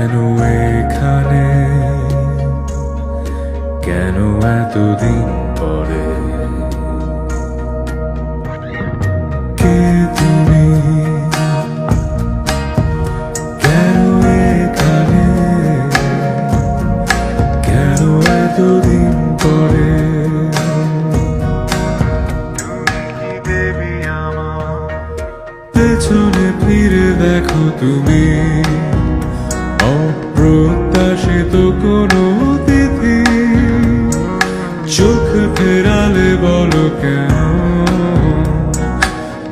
কেন এখানে, কেন এতদিন পরে? কে তুমি, কেন এখানে, কেন এতদিন পরে? দেবী আমার পেছনে ফিরে দেখো তুমি, অপ্রত্যাশিত কোনো অতিথি চোখ ফেরালে বলো কেন?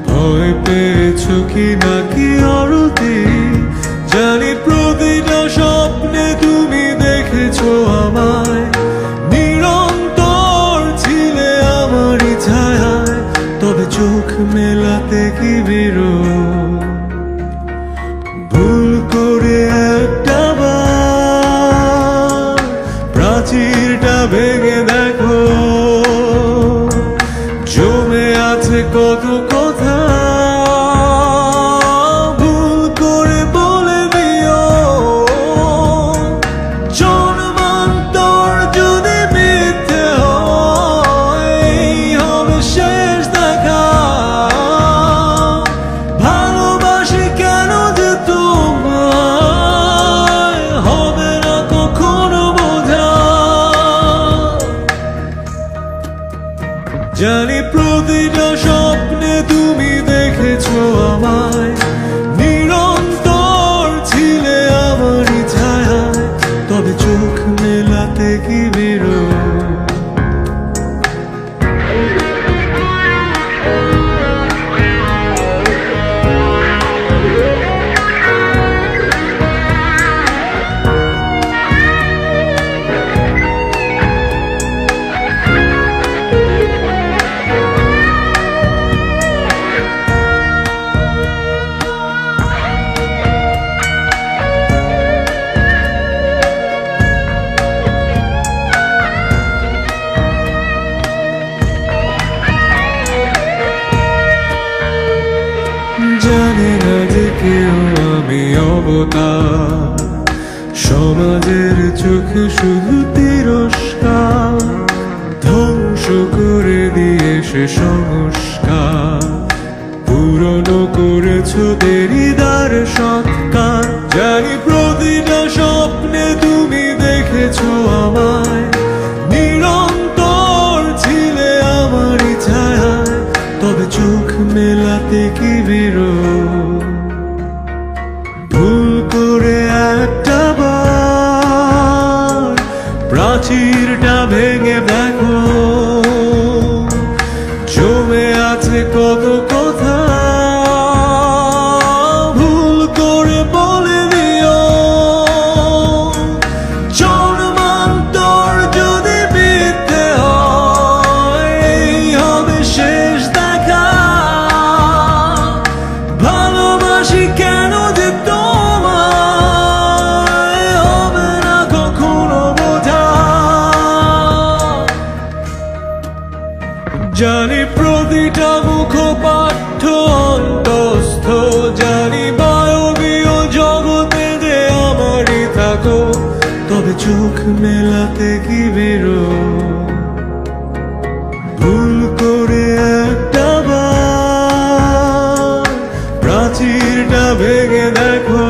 ভয় পেয়েছো কি নাকি আরতি? জানি প্রতিটা স্বপ্নে তুমি দেখেছো আমায়, নিরন্তর ছিলে আমারই ছায়ায়, তবে চোখ মেলাতে কি বিরোধ? ভুল করে একটা বার প্রাচীরটা ভেঙে দেখো, জমে আছে কত কথা। ভুল করে বলে দিও, জন্মান্তর যদি মিথ্যে হয়, এই হবে শেষ দেখা। ভালোবাসি কেন যে তোমায়, হবে না কখনো বোঝা। জানি প্রতিটা স্বপ্নে তুমি দেখেছো আমায়, নিরন্তর ছিলে আমারই ছায়ায়, তবে চোখ মেলাতে কি বিরোধ? জানি না যে কেউ আমি অবতার, সমাজের চোখে শুধু তিরস্কার, ধ্বংস করে দিয়ে সে সংস্কার, পুরনো করেছো দেরিদার সৎকার। জানি প্রতিটা স্বপ্নে তুমি দেখেছো আমায়, নিরন্তর ছিলে আমারই ছায়ায়, তবে চোখ মেলাতে কি বিরোধ? ভুল করে একটা বার প্রাচীরটা ভেঙে দেখো, জমে আছে কত কথা। ভুল করে বলে দিও, জন্মান্তর যদি মিথ্যে হয়, এই হবে শেষ দেখা। ভালোবাসি কেন যে তোমায়, হবে না কখনো বোঝা। জানি প্রতিটা মুখপাঠ্য অন্তস্থ, জানি বায়বীয় জগতে যে আমারই থাকো, তবে চোখ মেলাতে কি বিরোধ? ভুল করে একটা বার প্রাচীরটা ভেঙে দেখো,